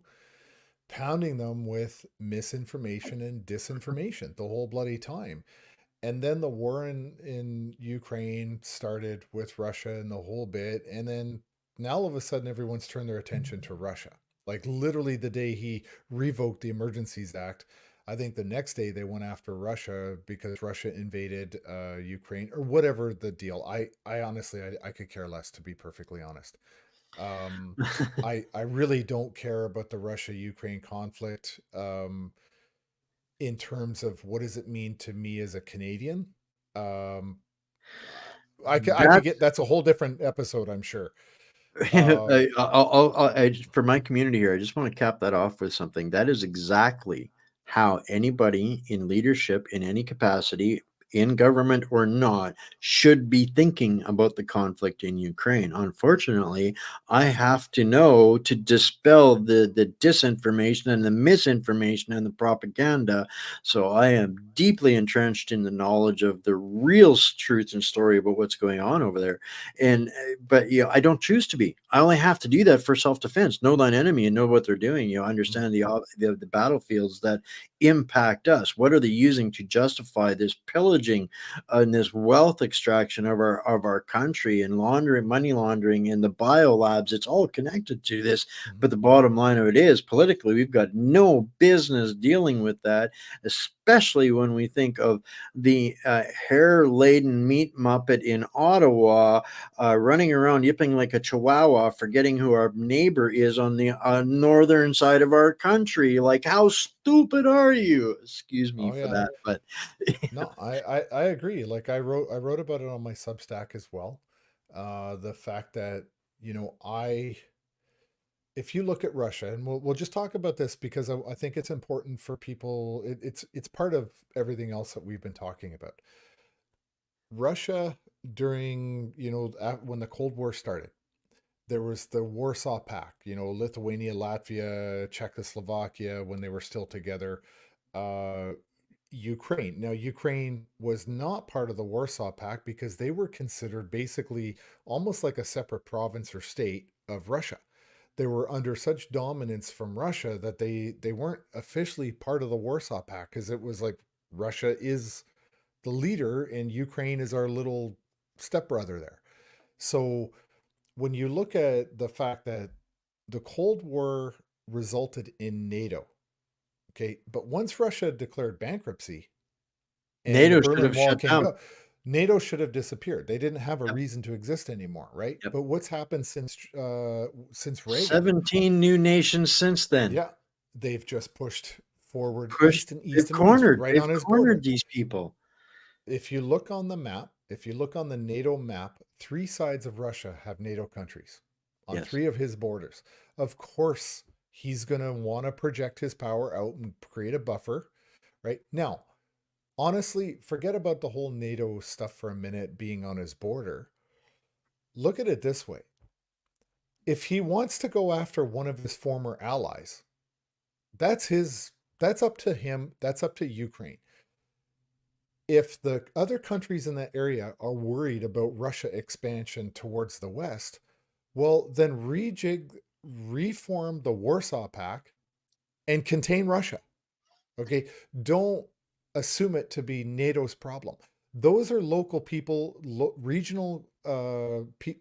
pounding them with misinformation and disinformation the whole bloody time. And then the war in Ukraine started with Russia and the whole bit. And then now all of a sudden, everyone's turned their attention to Russia. Like, literally the day he revoked the Emergencies Act, I think the next day they went after Russia because Russia invaded Ukraine, or whatever the deal. I honestly, I could care less, to be perfectly honest. Um, I really don't care about the Russia Ukraine conflict. In terms of what does it mean to me as a Canadian. Um, I could get, That's that's a whole different episode, I'm sure. Um, for my community here, I just want to cap that off with something. That is exactly how anybody in leadership in any capacity, in government or not, should be thinking about the conflict in Ukraine. Unfortunately, I have to know to dispel the disinformation and the misinformation and the propaganda. So I am deeply entrenched in the knowledge of the real truth and story about what's going on over there. And but I don't choose to be. I only have to do that for self-defense. Know thine enemy and know what they're doing. Mm. Understand the battlefields that impact us. What are they using to justify this pillaging and this wealth extraction of our country and laundering, money laundering, and the bio labs? It's all connected to this. Mhm. But the bottom line of it is, politically, we've got no business dealing with that, especially when we think of the hair-laden meat muppet in Ottawa running around yipping like a chihuahua, forgetting who our neighbor is on the northern side of our country. Like, how stupid are you? Excuse me Oh for yeah. that, but No, I agree. Like I wrote about it on my Substack as well. The fact that, you know, I if you look at Russia, and we'll just talk about this because I think it's important for people. It's part of everything else that we've been talking about. Russia during, you know, when the Cold War started, there was the Warsaw Pact, you know, Lithuania, Latvia, Czechoslovakia when they were still together. Uh, Ukraine. Now, Ukraine was not part of the Warsaw Pact because they were considered basically almost like a separate province or state of Russia. They were under such dominance from Russia that they weren't officially part of the Warsaw Pact because it was like Russia is the leader and Ukraine is our little stepbrother there. So when you look at the fact that the Cold War resulted in NATO, okay, but once Russia declared bankruptcy and the NATO should Berlin have Wall shut came down. down, NATO should have disappeared. They didn't have a Yep, reason to exist anymore, right? yep. But what's happened since Reagan? 17 new nations since then. Yeah, they've just pushed forward Pushed, east and east and west, right they've on his cornered border. these people. If you look on the map, if you look on the NATO map, three sides of Russia have NATO countries on Yes. three of his borders. Of course, he's going to want to project his power out and create a buffer, right? Now, honestly, forget about the whole NATO stuff for a minute being on his border. Look at it this way. If he wants to go after one of his former allies, that's his that's up to him, that's up to Ukraine. If the other countries in that area are worried about Russia expansion towards the west, well, then reform the Warsaw Pact and contain Russia. Okay. Don't assume it to be NATO's problem. Those are local people, regional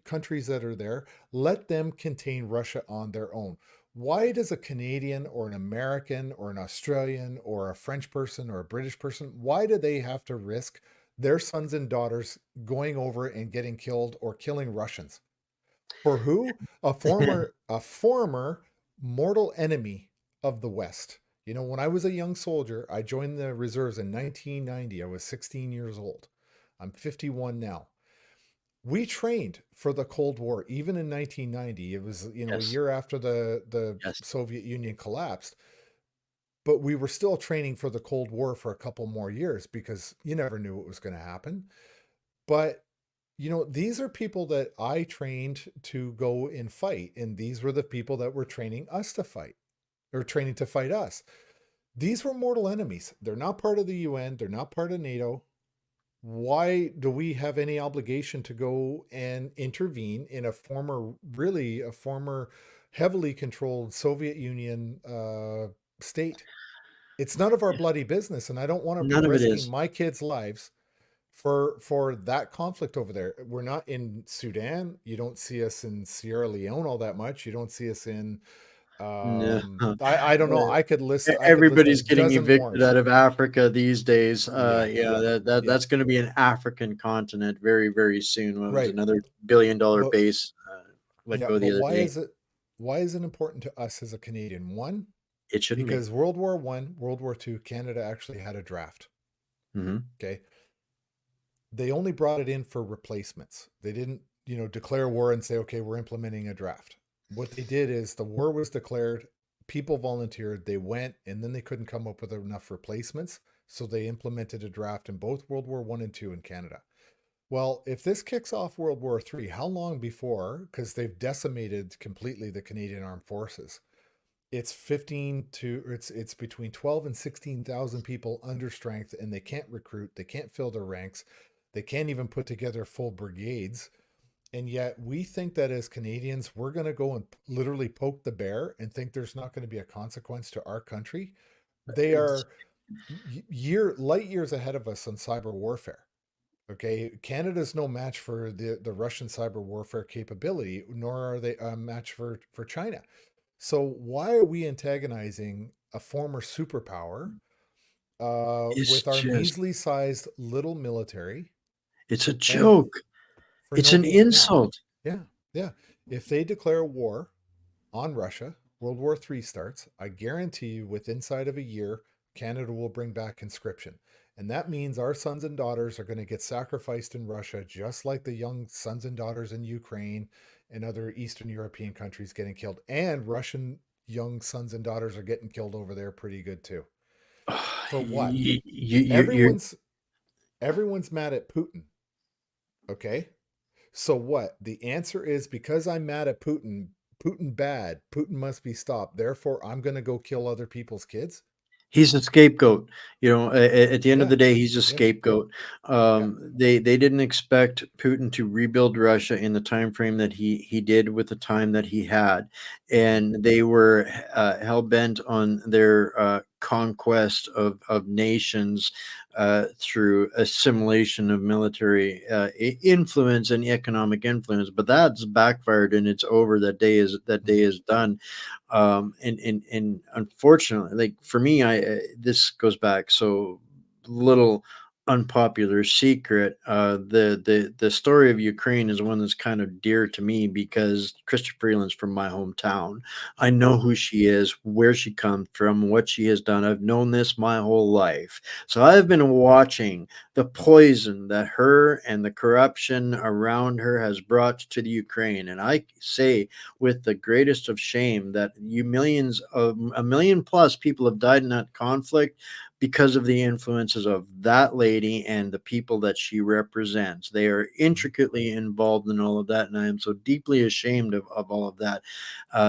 countries that are there. Let them contain Russia on their own. Why does a Canadian or an American or an Australian or a French person or a British person, why do they have to risk their sons and daughters going over and getting killed or killing Russians? For who? A former mortal enemy of the West. You know, when I was a young soldier, I joined the reserves in 1990. I was 16 years old. I'm 51 now. We trained for the Cold War even in 1990. It was, you know, a Yes. year after the Yes. Soviet Union collapsed, but we were still training for the Cold War for a couple more years because you never knew what was going to happen. But you know, these are people that I trained to go and fight, and these were the people that were training us to fight or training to fight us. These were mortal enemies. They're not part of the UN, they're not part of NATO. Why do we have any obligation to go and intervene in a former heavily controlled Soviet Union state? It's none of our bloody business, and I don't want to be None of it risking is. my kids' lives for that conflict over there. We're not in Sudan. You don't see us in Sierra Leone all that much. You don't see us in No. I don't know. I could list a Everybody's getting dozen evicted wars. out of Africa these days. Yeah, Yeah, yeah, yeah. that's going to be an African continent very, very soon. What was Right. another $1 billion But base let yeah, go but the other why day? is it important to us as a Canadian? One, It shouldn't be. because World War I, World War II, Canada actually had a draft. Hmm. Okay. They only brought it in for replacements. They didn't, declare war and say, okay, we're implementing a draft. What they did is the war was declared, people volunteered, they went, and then they couldn't come up with enough replacements. So they implemented a draft in both World War One and Two in Canada. Well, if this kicks off World War Three, how long before? Because they've decimated completely the Canadian Armed Forces. It's 15 to it's between 12 and 16,000 people under strength, and they can't recruit, they can't fill their ranks, they can't even put together full brigades. And yet we think that as Canadians, we're going to go and literally poke the bear and think there's not going to be a consequence to our country. They It's are light years ahead of us on cyber warfare. Okay, Canada's no match for the Russian cyber warfare capability, nor are they a match for China. So why are we antagonizing a former superpower it's with our just measly sized little military it's a and joke. for It's no an reason why? insult. Yeah, yeah. If they declare war on Russia, World War III starts, I guarantee you within inside of a year, Canada will bring back conscription. And that means our sons and daughters are going to get sacrificed in Russia, just like the young sons and daughters in Ukraine and other Eastern European countries getting killed. And Russian young sons and daughters are getting killed over there pretty good too. For what? You're Everyone's everyone's mad at Putin. Okay. So what? The answer is because I'm mad at Putin, Putin bad, Putin must be stopped. Therefore, I'm going to go kill other people's kids. He's a scapegoat. At the end of Yeah. the day, he's a Yeah. scapegoat. Yeah. They didn't expect Putin to rebuild Russia in the time frame that he did with the time that he had, Mm-hmm. and they were hell bent on their conquest of nations through assimilation of military influence and economic influence. But that's backfired, and it's over. That day Mm-hmm. is done. And unfortunately, like for me, I this goes back so little unpopular secret. The story of Ukraine is one that's kind of dear to me because Krista Freeland's from my hometown. I know Mm-hmm. who she is, where she comes from, what she has done. I've known this my whole life, so I've been watching the poison that her and the corruption around her has brought to the Ukraine, and I say with the greatest of shame that you millions of a million plus people have died in that conflict because of the influences of that lady and the people that she represents. They are intricately involved in all of that, and I am so deeply ashamed of all of that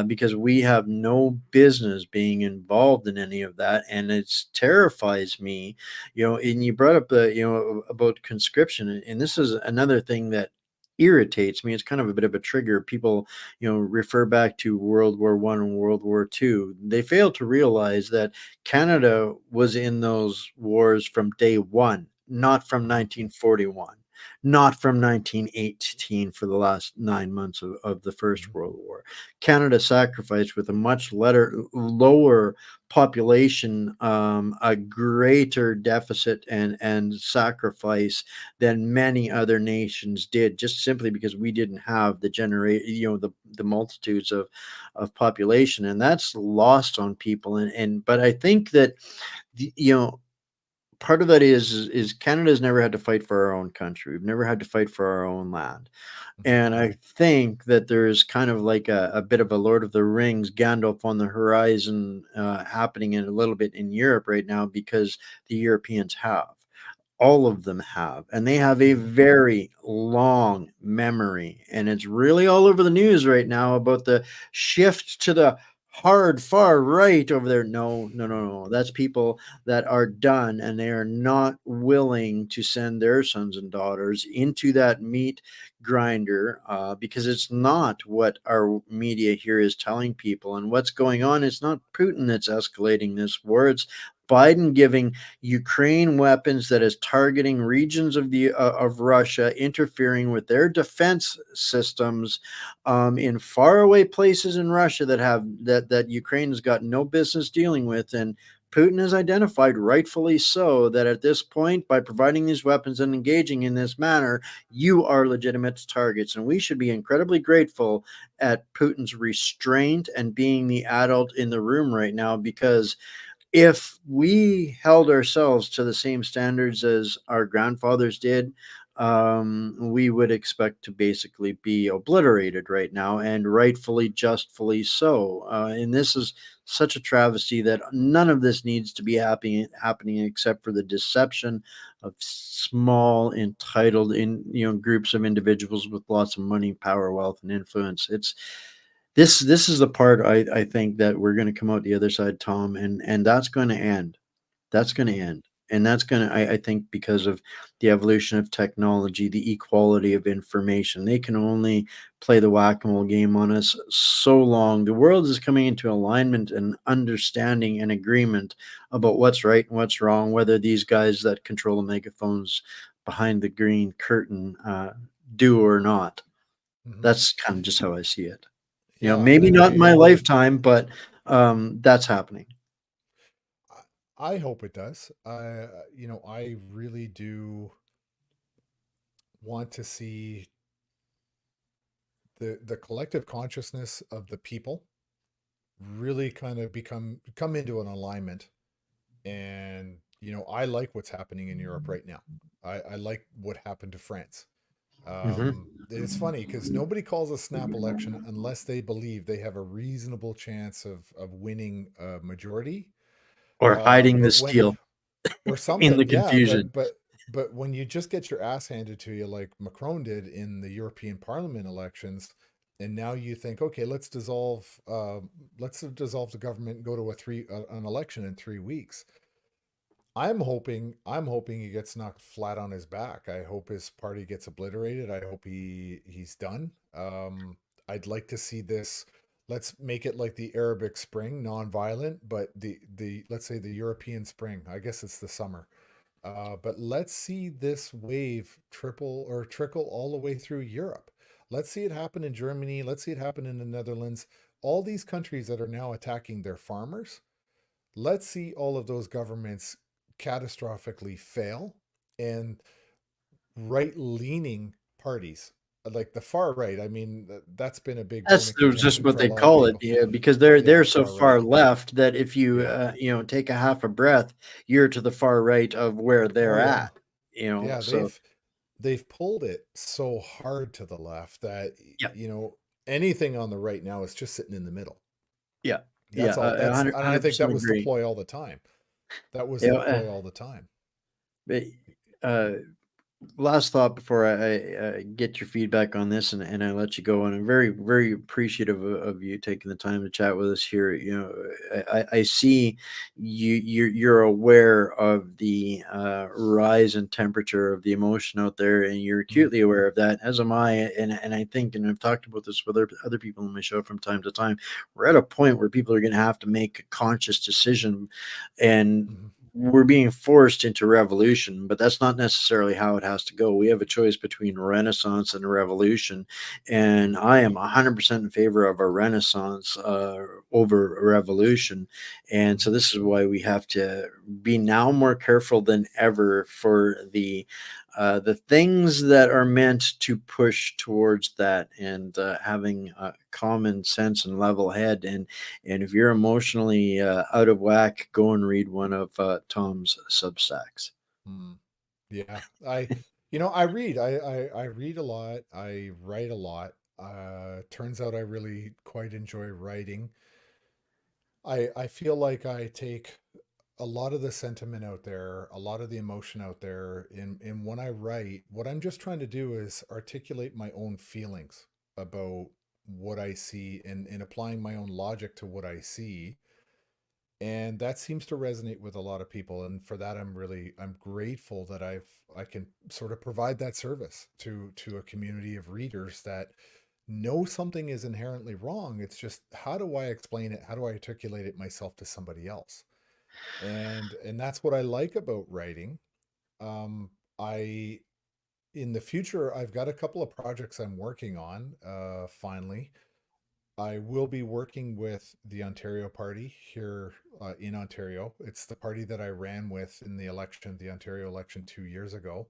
because we have no business being involved in any of that, and it terrifies me. And you brought up the about conscription, and this is another thing that irritates me. It's kind of a bit of a trigger. People refer back to World War One and World War Two. They fail to realize that Canada was in those wars from day one, not from Mm-hmm. 1941, not from 1918 for the last 9 months of the First Mm-hmm. World War. Canada sacrificed with a much lower population, a greater deficit and sacrifice than many other nations did, just simply because we didn't have the multitudes of population, and that's lost on people. And but I think that the- you know part of that is Canada's never had to fight for our own country. We've never had to fight for our own land. Mm-hmm. And I think that there's kind of like a bit of a Lord of the Rings Gandalf on the horizon happening in a little bit in Europe right now because the Europeans have. All of them have, and they have a Mm-hmm. very long memory. And it's really all over the news right now about the shift to the hard far right over there. No, no, no, no. That's people that are done and they are not willing to send their sons and daughters into that meat grinder because it's not what our media here is telling people. And what's going on, it's not Putin that's escalating this war, it's Biden giving Ukraine weapons that is targeting regions of Russia, interfering with their defense systems in faraway places in Russia that Ukraine has got no business dealing with. And Putin has identified, rightfully so, that at this point, by providing these weapons and engaging in this manner, you are legitimate targets. And we should be incredibly grateful at Putin's restraint and being the adult in the room right now, because if we held ourselves to the same standards as our grandfathers did, we would expect to basically be obliterated right now, and rightfully, justfully so. And this is such a travesty that none of this needs to be happening except for the deception of small, entitled, groups of individuals with lots of money, power, wealth, and influence. It's this is the part I think that we're going to come out the other side, Tom, and that's going to end. That's gonna Mhm. end, and that's gonna I think because of the evolution of technology, the equality of information. They can only play the whack-a-mole game on us so long. The world is coming into alignment and understanding and agreement about what's right and what's wrong, whether these guys that control the megaphones behind the green curtain, do or not. Mhm. That's kinda just how I see it. Yeah, Maybe and not in my lifetime, but, that's happening. I hope it does. I really do want to see the collective consciousness of the people really kind of come into an alignment. And I like what's happening in Europe right now. I like what happened to France. Mhm. It's funny because nobody calls a snap election unless they believe they have a reasonable chance of winning a majority. Or hiding the But when steel or in something, the yeah, confusion. but when you just get your ass handed to you like Macron did in the European Parliament elections, and now you think, okay, let's dissolve the government and go to an election in 3 weeks. I'm hoping he gets knocked flat on his back. I hope his party gets obliterated. I hope he's done. I'd like to see this. Let's make it like the Arabic Spring, non-violent, but the let's say the European Spring. I guess it's the summer. But let's see this wave trickle all the way through Europe. Let's see it happen in Germany. Let's see it happen in the Netherlands. All these countries that are now attacking their farmers, let's see all of those governments catastrophically fail, and right leaning parties like the far right. I mean, that's been a big bone That's of just contention what for a they lot of call it, people. yeah, because they're Yeah, so far right. far left that if you, Yeah. take a half a breath, you're to the far right of where Oh they're yeah. at, Yeah, so they've pulled it so hard to the left that yeah, anything on the right now is just sitting in the middle. yeah, yeah, That's all. That's and I think 100% that was the agree. ploy all the time. That was You the know, ploy all the time. but, uh last thought before I get your feedback on this, and I let you go. And I'm very, very appreciative of you taking the time to chat with us here. I see you're aware of the rise in temperature of the emotion out there, and you're Mm, acutely aware of that, as am I. And I think, and I've talked about this with other people on my show from time to time. We're at a point where people are going to have to make a conscious decision, and mhm, we're being forced into revolution, but that's not necessarily how it has to go. We have a choice between renaissance and a revolution, and I am 100% in favor of a renaissance over a revolution. And mhm, so this is why we have to be now more careful than ever for the things that are meant to push towards that, and having common sense and level head. And if you're emotionally out of whack, go and read one of Tom's Substacks. mm. Yeah, I read a lot. I write a lot. Turns out I really quite enjoy writing. I feel like I take a lot of the sentiment out there, a lot of the emotion out there in when I write. What I'm just trying to do is articulate my own feelings about what I see, and applying my own logic to what I see. And that seems to resonate with a lot of people, and for that I'm grateful that I can sort of provide that service to a community of readers that know something is inherently wrong. It's just, how do I explain it, how do I articulate it myself to somebody else? And that's what I like about writing. I In the future, I've got a couple of projects I'm working on. Finally, I will be working with the Ontario Party here in Ontario. It's the party that I ran with in the Ontario election 2 years ago.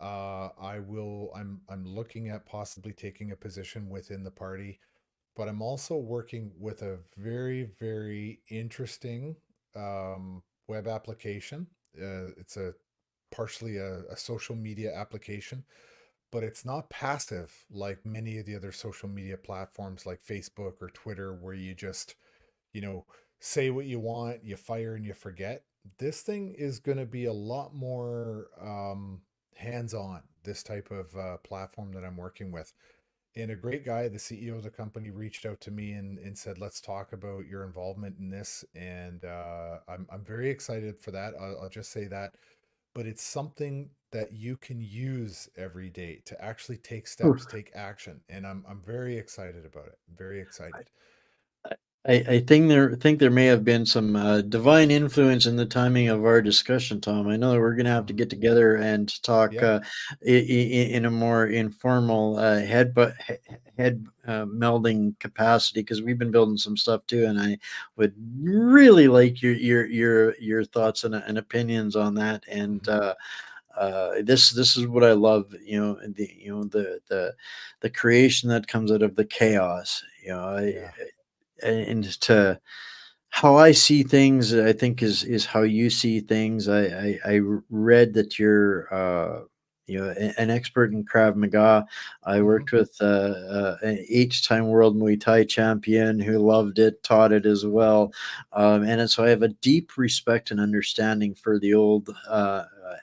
I'm looking at possibly taking a position within the party, but I'm also working with a very, very interesting web application. It's a partially a social media application, but it's not passive like many of the other social media platforms like Facebook or Twitter, where you just, you know, say what you want, you fire and you forget. This thing is going to be a lot more hands on, this type of platform that I'm working with. And a great guy, the CEO of the company, reached out to me and said, "Let's talk about your involvement in this." And I'm very excited for that. I'll just say that. But it's something that you can use every day to actually take steps, take action, and I'm very excited about it. Very excited. I think there may have been some divine influence in the timing of our discussion, Tom. I know that we're going to have to Mhm. get together and talk Yeah. in a more informal head melding capacity, because we've been building some stuff too, and I would really like your thoughts and opinions on that. And Hmm. this is what I love, the creation that comes out of the chaos. Yeah. And to how I see things, I think is how you see things. I read that you're an expert in Krav Maga. I Hmm. worked with an eight-time world Muay Thai champion who loved it, taught it as well, so I have a deep respect and understanding for the old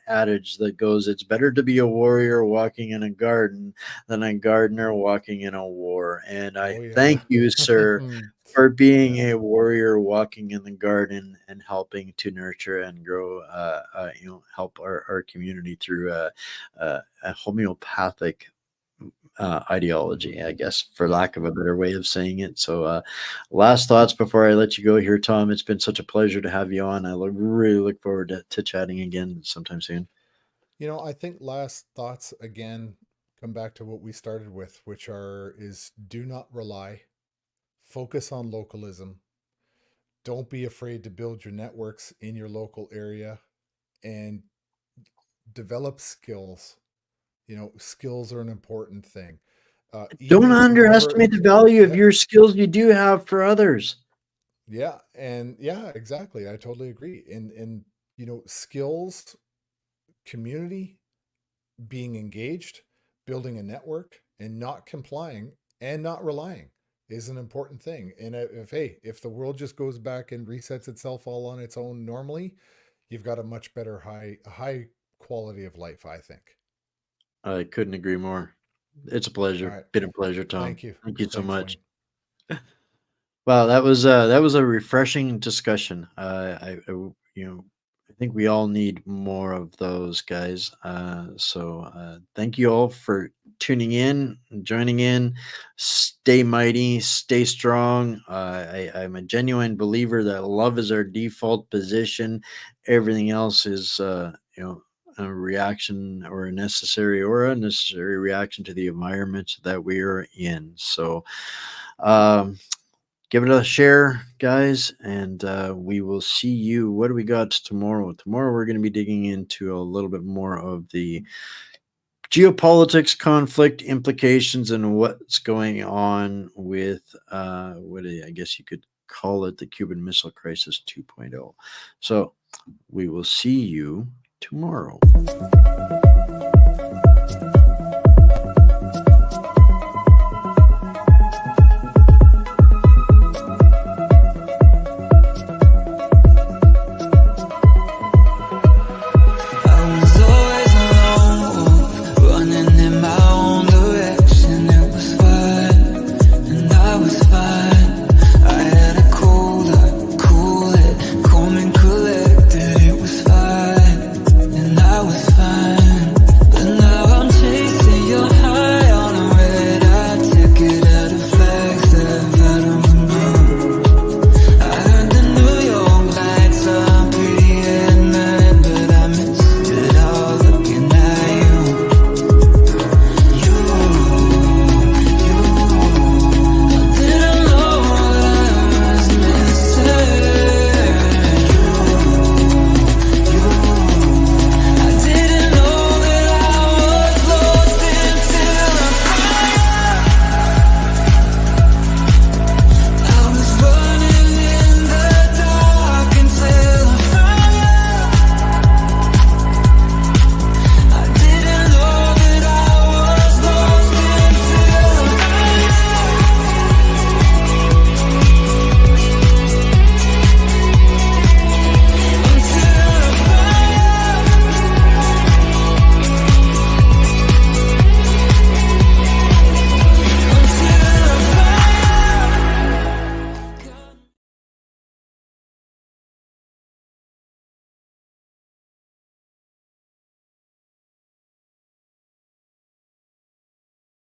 adage that goes, "It's better to be a warrior walking in a garden than a gardener walking in a war." And I Oh yeah. thank you, sir, for being Yeah. a warrior walking in the garden and helping to nurture and grow, help our community through a homeopathic Hmm. ideology, I guess, for Yeah. lack of a better way of saying it. So, last thoughts before I let you go here, Tom. It's been such a pleasure to have you on. Really look forward to chatting again sometime soon. I think last thoughts again come back to what we started with, which are is do not rely, focus on localism. Don't be afraid to build your networks in your local area and develop skills. Skills are an important thing. Even Don't if you've never, underestimate the value of yeah, your skills you do have for others. yeah, and yeah, exactly. I totally agree. And skills, community, being engaged, building a network, and not complying and not relying is an important thing. And if the world just goes back and resets itself all on its own normally, you've got a much better high quality of life, I think. I couldn't agree more. It's a All pleasure. right. Been a pleasure, Tom. Thank you. Thank you so Thanks, much. Wayne. Wow, that was a refreshing discussion. I think we all need more of those guys. Thank you all for tuning in, joining in. Stay mighty, stay strong. I'm a genuine believer that love is our default position. Everything else is, a reaction or a necessary or unnecessary reaction to the environment that we are in. So. Um, Give it a share, guys, and we will see you. What do we got tomorrow? Tomorrow, we're going to be digging into a little bit more of the geopolitics, conflict implications, and what's going on with I guess you could call it the Cuban Missile Crisis 2.0. So we will see you tomorrow.